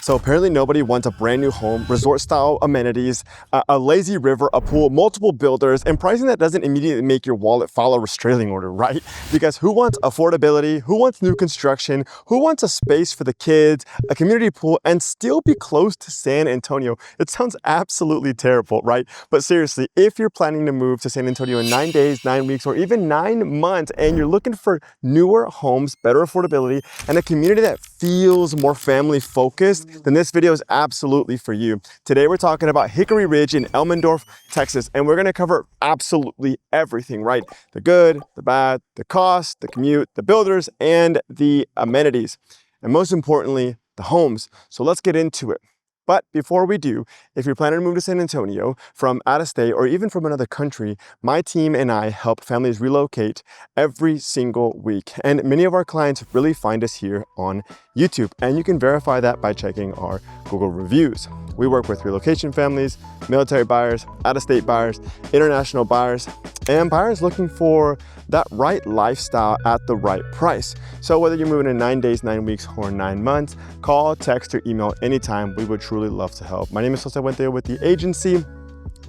So apparently nobody wants a brand new home, resort style amenities, a lazy river, a pool, multiple builders, and pricing that doesn't immediately make your wallet file a restraining order, right? Because who wants affordability? Who wants new construction? Who wants a space for the kids, a community pool, and still be close to San Antonio? It sounds absolutely terrible, right? But seriously, if you're planning to move to San Antonio in 9 days, 9 weeks, or even 9 months, and you're looking for newer homes, better affordability, and a community that feels more family focused, then this video is absolutely for you. Today we're talking about Hickory Ridge in Elmendorf, Texas, and we're gonna cover absolutely everything, right? The good, the bad, the cost, the commute, the builders, and the amenities. And most importantly, the homes. So let's get into it. But before we do, if you're planning to move to San Antonio from out of state or even from another country, my team and I help families relocate every single week. And many of our clients really find us here on YouTube. And you can verify that by checking our Google reviews. We work with relocation families, military buyers, out-of-state buyers, international buyers, and buyers looking for that right lifestyle at the right price. So whether you're moving in 9 days, 9 weeks, or 9 months, call, text, or email anytime. We would truly love to help. My name is Buentello with the agency.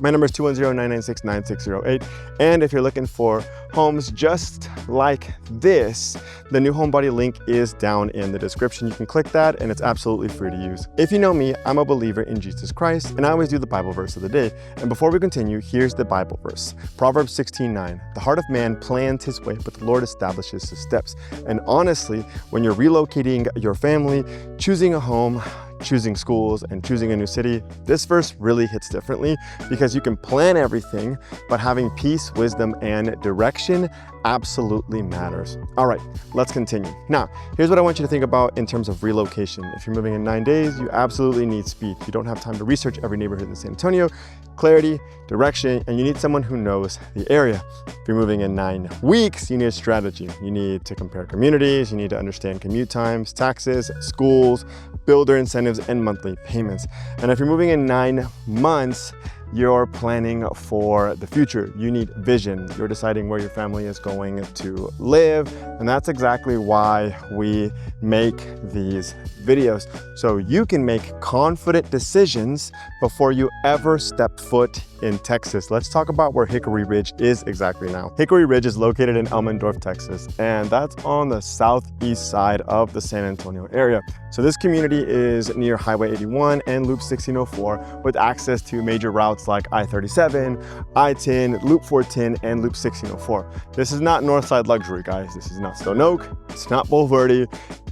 My number is 210-996-9608. And if you're looking for homes just like this, the new HomeBuddy link is down in the description. You can click that and it's absolutely free to use. If you know me, I'm a believer in Jesus Christ and I always do the Bible verse of the day. And before we continue, here's the Bible verse. Proverbs 16:9. The heart of man plans his way, but the Lord establishes his steps. And honestly, when you're relocating your family, choosing a home, choosing schools, and choosing a new city, this verse really hits differently because you can plan everything, but having peace, wisdom, and direction absolutely matters. All right, let's continue. Now, here's what I want you to think about in terms of relocation. If you're moving in 9 days, you absolutely need speed. You don't have time to research every neighborhood in San Antonio, clarity, direction, and you need someone who knows the area. If you're moving in 9 weeks, you need a strategy. You need to compare communities, you need to understand commute times, taxes, schools, builder incentives, and monthly payments. And if you're moving in 9 months, you're planning for the future. You need vision. You're deciding where your family is going to live. And that's exactly why we make these videos. So you can make confident decisions before you ever step foot in Texas. Let's talk about where Hickory Ridge is exactly now. Hickory Ridge is located in Elmendorf, Texas, and that's on the southeast side of the San Antonio area. So this community is near Highway 81 and Loop 1604 with access to major routes like I-37, I-10, Loop 410, and Loop 1604. This is not Northside luxury, guys. This is not Stone Oak. It's not Boulevardy.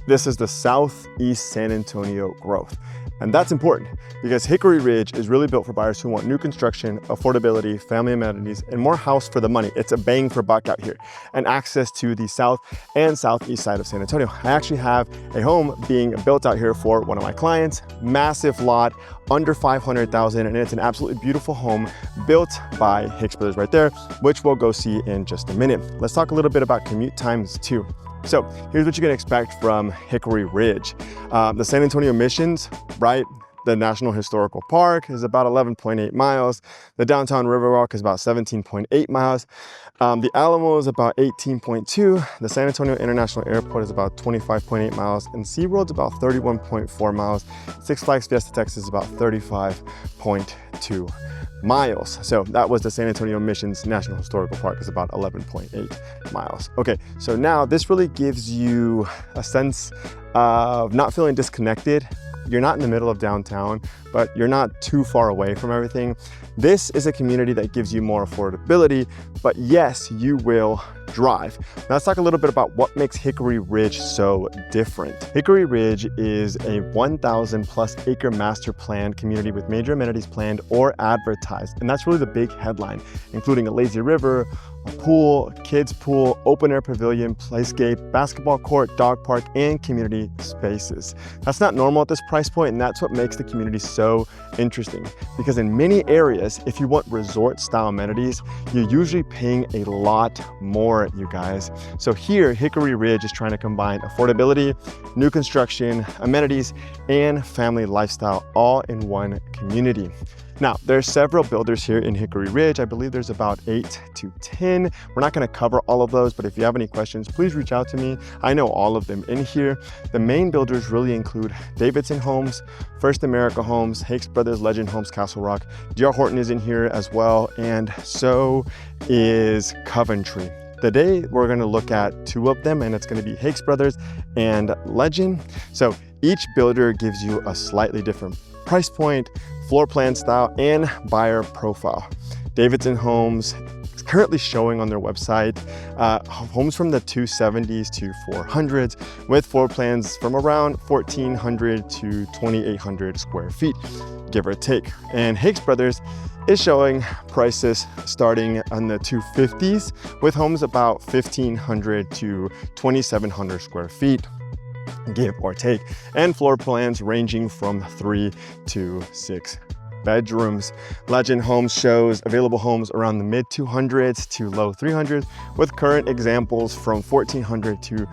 This is the southeast San Antonio growth. And that's important because Hickory Ridge is really built for buyers who want new construction, affordability, family amenities, and more house for the money. It's a bang for buck out here. And access to the south and southeast side of San Antonio. I actually have a home being built out here for one of my clients, massive lot, under 500,000, and it's an absolutely beautiful home built by Hicks Brothers right there, which we'll go see in just a minute. Let's talk a little bit about commute times too. So here's what you can expect from Hickory Ridge. The San Antonio Missions, right? The National Historical Park is about 11.8 miles. The downtown Riverwalk is about 17.8 miles. The Alamo is about 18.2. The San Antonio International Airport is about 25.8 miles. And SeaWorld's about 31.4 miles. Six Flags Fiesta Texas is about 35.2 miles. So that was the San Antonio Missions National Historical Park, is about 11.8 miles. Okay, so now this really gives you a sense of not feeling disconnected. You're not in the middle of downtown, but you're not too far away from everything. This is a community that gives you more affordability, but yes, you will drive. Now let's talk a little bit about what makes Hickory Ridge so different. Hickory Ridge is a 1,000 plus acre master planned community with major amenities planned or advertised. And that's really the big headline, including a lazy river, a pool, kids pool, open air pavilion, playscape, basketball court, dog park, and community spaces. That's not normal at this price point, and that's what makes the community so interesting. Because in many areas, if you want resort style amenities, you're usually paying a lot more, you guys. So here, Hickory Ridge is trying to combine affordability, new construction, amenities, and family lifestyle all in one community. Now, there's several builders here in Hickory Ridge. I believe there's about 8 to 10. We're not gonna cover all of those, but if you have any questions, please reach out to me. I know all of them in here. The main builders really include Davidson Homes, First America Homes, Hicks Brothers, Legend Homes, Castle Rock. D.R. Horton is in here as well, and so is Coventry. Today, we're gonna look at 2 of them, and it's gonna be Hicks Brothers and Legend. So each builder gives you a slightly different price point, floor plan style, and buyer profile. Davidson Homes is currently showing on their website homes from the 270s to 400s with floor plans from around 1,400 to 2,800 square feet, give or take. And Hicks Brothers is showing prices starting on the 250s with homes about 1,500 to 2,700 square feet, give or take, and floor plans ranging from 3 to 6 bedrooms. Legend Homes shows available homes around the mid 200s to low 300s with current examples from 1,400 to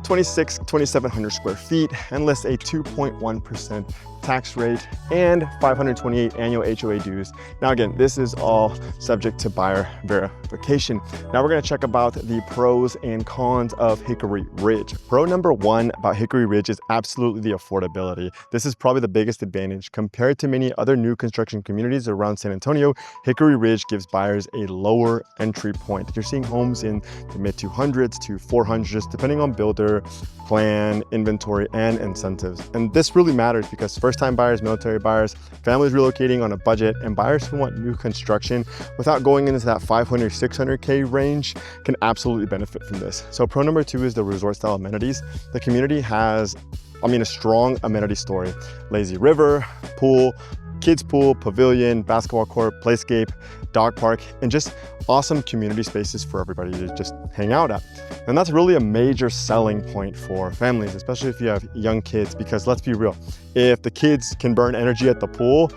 2,700 square feet, and lists a 2.1% tax rate and 528 annual HOA dues. Now again, this is all subject to buyer verification. Now we're going to check about the pros and cons of Hickory Ridge. Pro number 1 about Hickory Ridge is absolutely the affordability. This is probably the biggest advantage. Compared to many other new construction communities around San Antonio, Hickory Ridge gives buyers a lower entry point. You're seeing homes in the mid 200s to 400s, depending on builder, plan, inventory, and incentives. And this really matters because first-time buyers, military buyers, families relocating on a budget, and buyers who want new construction without going into that 500, 600K range can absolutely benefit from this. So pro number 2 is the resort style amenities. The community has, a strong amenity story. Lazy river, pool, kids pool, pavilion, basketball court, playscape, dog park, and just awesome community spaces for everybody to just hang out at. And that's really a major selling point for families, especially if you have young kids, because let's be real, if the kids can burn energy at the pool,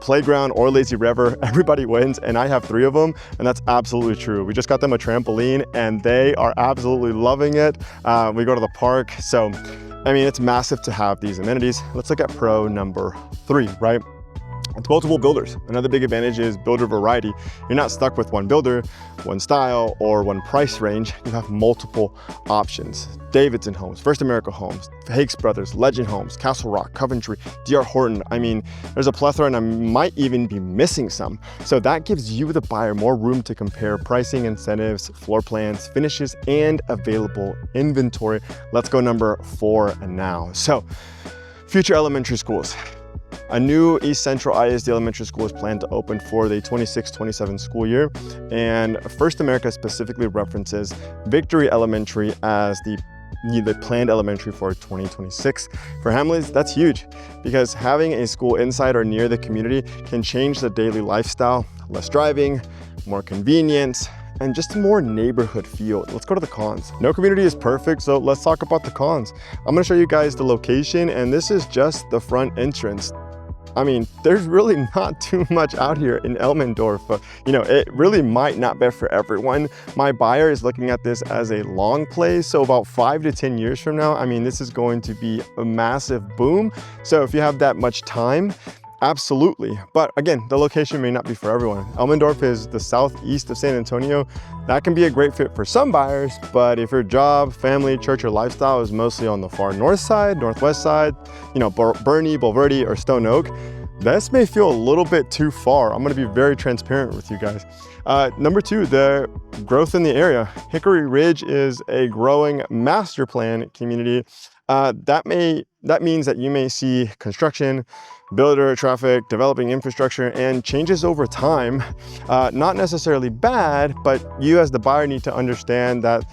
playground, or lazy river, everybody wins. And I have 3 of them, and that's absolutely true. We just got them a trampoline and they are absolutely loving it. We go to the park. So, it's massive to have these amenities. Let's look at pro number 3, right? It's multiple builders. Another big advantage is builder variety. You're not stuck with one builder, one style, or one price range. You have multiple options. Davidson Homes, First America Homes, Hicks Brothers, Legend Homes, Castle Rock, Coventry, D.R. Horton. There's a plethora, and I might even be missing some. So that gives you, the buyer, more room to compare pricing, incentives, floor plans, finishes, and available inventory. Let's go number 4 now. So, future elementary schools. A new East Central ISD elementary school is planned to open for the 26-27 school year, and First America specifically references Victory Elementary as the planned elementary for 2026. For families, that's huge because having a school inside or near the community can change the daily lifestyle. Less driving, more convenience, and just a more neighborhood feel. Let's go to the cons. No community is perfect, so let's talk about the cons. I'm gonna show you guys the location, and this is just the front entrance. There's really not too much out here in Elmendorf, but it really might not be for everyone. My buyer is looking at this as a long play, so about 5 to 10 years from now, this is going to be a massive boom. So if you have that much time, absolutely. But again, the location may not be for everyone. Elmendorf is the southeast of San Antonio. That can be a great fit for some buyers, but if your job, family, church, or lifestyle is mostly on the far north side, northwest side, Bernie, Bulverde, or Stone Oak, this may feel a little bit too far. I'm gonna be very transparent with you guys. Number 2, the growth in the area. Hickory Ridge is a growing master plan community. That means that you may see construction, builder traffic, developing infrastructure, and changes over time. Not necessarily bad, but you as the buyer need to understand that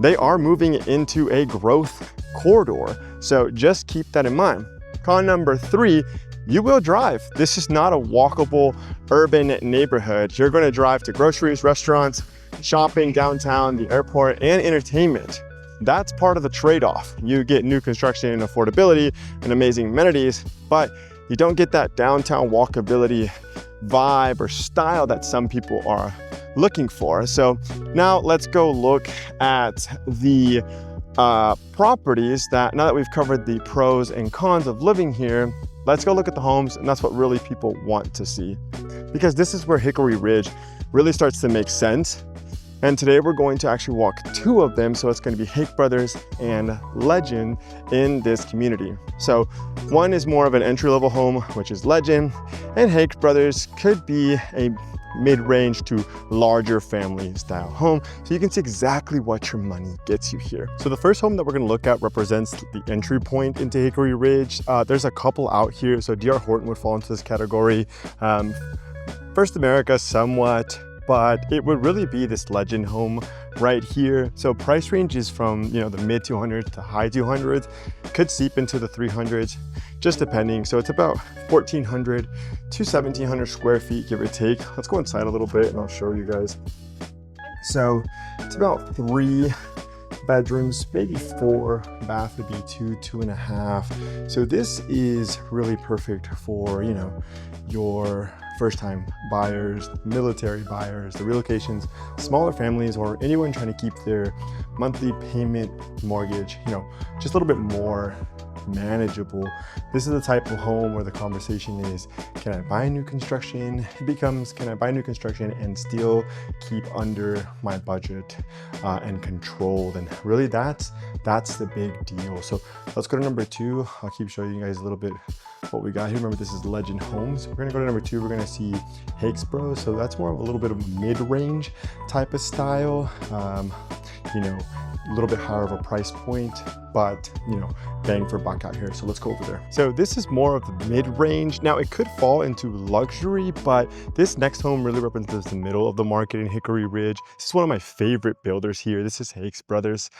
they are moving into a growth corridor. So just keep that in mind. Con number 3, you will drive. This is not a walkable urban neighborhood. You're gonna drive to groceries, restaurants, shopping, downtown, the airport, and entertainment. That's part of the trade-off. You get new construction and affordability and amazing amenities, but you don't get that downtown walkability vibe or style that some people are looking for. So now let's go look at the properties that, now that we've covered the pros and cons of living here, let's go look at the homes, and that's what really people want to see. Because this is where Hickory Ridge really starts to make sense. And today we're going to actually walk two of them. So it's going to be Hake Brothers and Legend in this community. So one is more of an entry-level home, which is Legend, and Hake Brothers could be a mid-range to larger family style home. So you can see exactly what your money gets you here. So the first home that we're going to look at represents the entry point into Hickory Ridge. There's a couple out here. So DR Horton would fall into this category. First America somewhat, but it would really be this Legend home right here. So price range is from, the mid 200s to high 200s, could seep into the 300s, just depending. So it's about 1,400 to 1,700 square feet, give or take. Let's go inside a little bit and I'll show you guys. So it's about 3 bedrooms, maybe 4. Bath would be 2, 2.5. So this is really perfect for, your first-time buyers, military buyers, the relocations, smaller families, or anyone trying to keep their monthly payment mortgage, just a little bit more manageable. This is the type of home where the conversation is, can I buy new construction? It becomes, can I buy new construction and still keep under my budget and controlled? And really that's the big deal. So let's go to number 2. I'll keep showing you guys a little bit what we got here. Remember, this is Legend Homes. We're gonna go to number 2. We're gonna see Hake Bros. So that's more of a little bit of a mid-range type of style. A little bit higher of a price point, but bang for buck out here. So let's go over there. So this is more of the mid-range. Now it could fall into luxury, but this next home really represents the middle of the market in Hickory Ridge. This is one of my favorite builders here. This is Hake Brothers.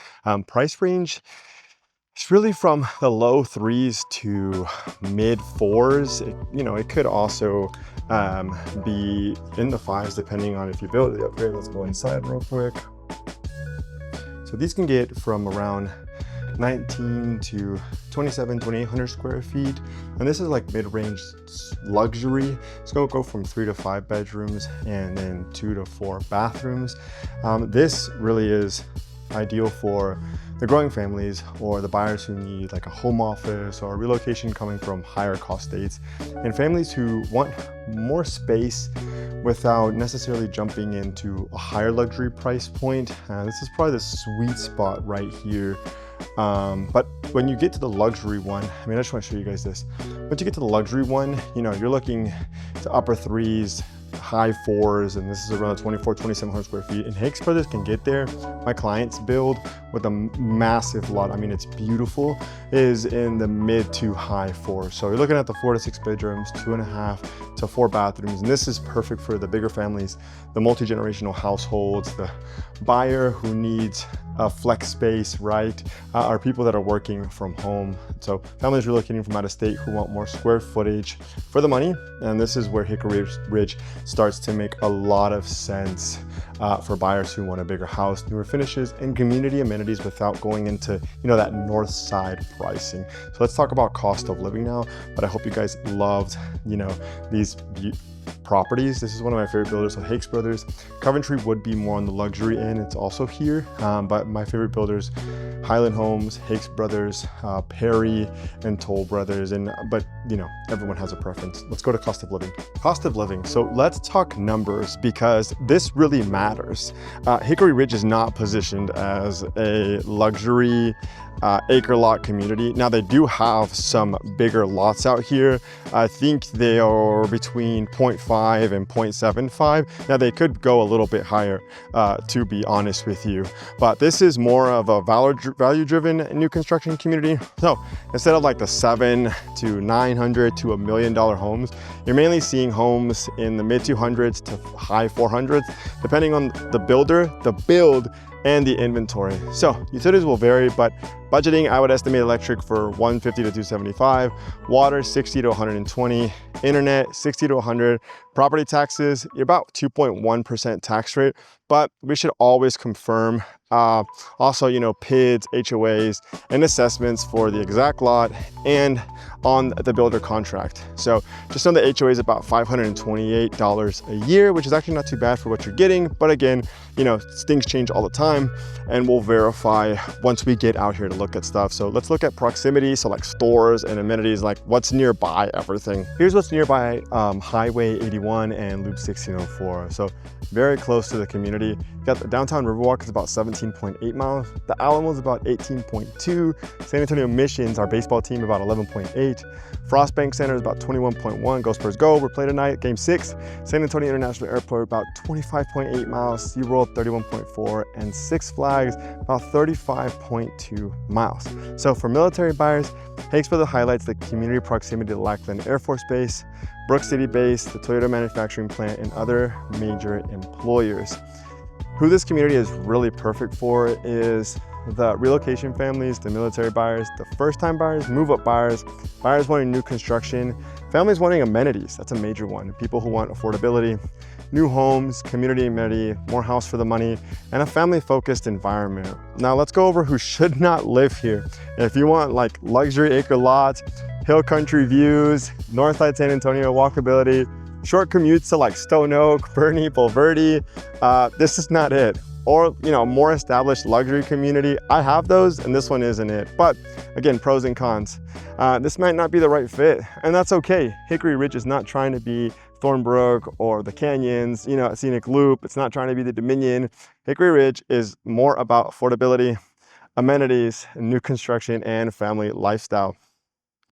Price range, it's really from the low 3s to mid 4s. It could also be in the 5s depending on if you build it up here. Let's go inside real quick. So these can get from around 19 to 27, 2,800 square feet. And this is like mid-range luxury. It's gonna go from 3 to 5 bedrooms and then 2 to 4 bathrooms. This really is ideal for the growing families or the buyers who need like a home office or a relocation coming from higher cost states, and families who want more space without necessarily jumping into a higher luxury price point. This is probably the sweet spot right here. But when you get to the luxury one, I just want to show you guys this. Once you get to the luxury one, you're looking to upper 3s, high 4s, and this is around 2,700 square feet. And Hake Brothers can get there. My clients build with a massive lot. It's beautiful, is in the mid to high 4s. So you're looking at the 4 to 6 bedrooms, 2.5 to 4 bathrooms. And this is perfect for the bigger families, the multi-generational households, the buyer who needs a flex space, right? Are people that are working from home. So families relocating from out of state who want more square footage for the money. And this is where Hickory Ridge starts to make a lot of sense for buyers who want a bigger house, newer finishes, and community amenities without going into, that north side pricing. So let's talk about cost of living now. But I hope you guys loved, these properties. This is one of my favorite builders, so Hake Brothers. Coventry would be more on the luxury end. It's also here, but my favorite builders, Highland Homes, Hake Brothers, Perry, and Toll Brothers. But everyone has a preference. Let's go to cost of living. Cost of living. So let's talk numbers because this really matters. Hickory Ridge is not positioned as a luxury acre lot community. Now they do have some bigger lots out here. I think they are between 0.5 and 0.75. Now they could go a little bit higher, to be honest with you, but this is more of a value-driven new construction community. So instead of like the 7 to 900 to $1 million homes, you're mainly seeing homes in the mid 200s to high 400s, depending on the builder, the build, and the inventory. So utilities will vary, but budgeting, I would estimate electric for 150 to 275, water 60 to 120, internet 60 to 100, property taxes, you're about 2.1% tax rate, but we should always confirm also, PIDs, HOAs, and assessments for the exact lot and on the builder contract. So just on the HOA is about $528 a year, which is actually not too bad for what you're getting. But again, things change all the time, and we'll verify once we get out here to look at stuff. So let's look at proximity, so like stores and amenities, like what's nearby everything. Here's what's nearby Highway 81 and Loop 1604. So very close to the community. You got the downtown Riverwalk is about 17.8 miles. The Alamo is about 18.2. San Antonio Missions, our baseball team, about 11.8. Frostbank Center is about 21.1. Go Spurs Go, we're playing tonight, game 6. San Antonio International Airport, about 25.8 miles. SeaWorld, 31.4. And Six Flags, about 35.2 miles. So for military buyers, Hicksville highlights the community proximity to Lackland Air Force Base, Brook City Base, the Toyota manufacturing plant, and other major employers. Who this community is really perfect for is the relocation families, the military buyers, the first-time buyers, move-up buyers, buyers wanting new construction, families wanting amenities. That's a major one. People who want affordability, new homes, community amenity, more house for the money, and a family-focused environment. Now let's go over who should not live here. If you want like luxury acre lots, hill country views, Northside San Antonio walkability, short commutes to like Stone Oak, Bernie, Bulverde, this is not it. Or, you know, more established luxury community. I have those and this one isn't it. But again, pros and cons. This might not be the right fit and that's okay. Hickory Ridge is not trying to be Thornbrook or the Canyons, you know, Scenic Loop. It's not trying to be the Dominion. Hickory Ridge is more about affordability, amenities, new construction, and family lifestyle.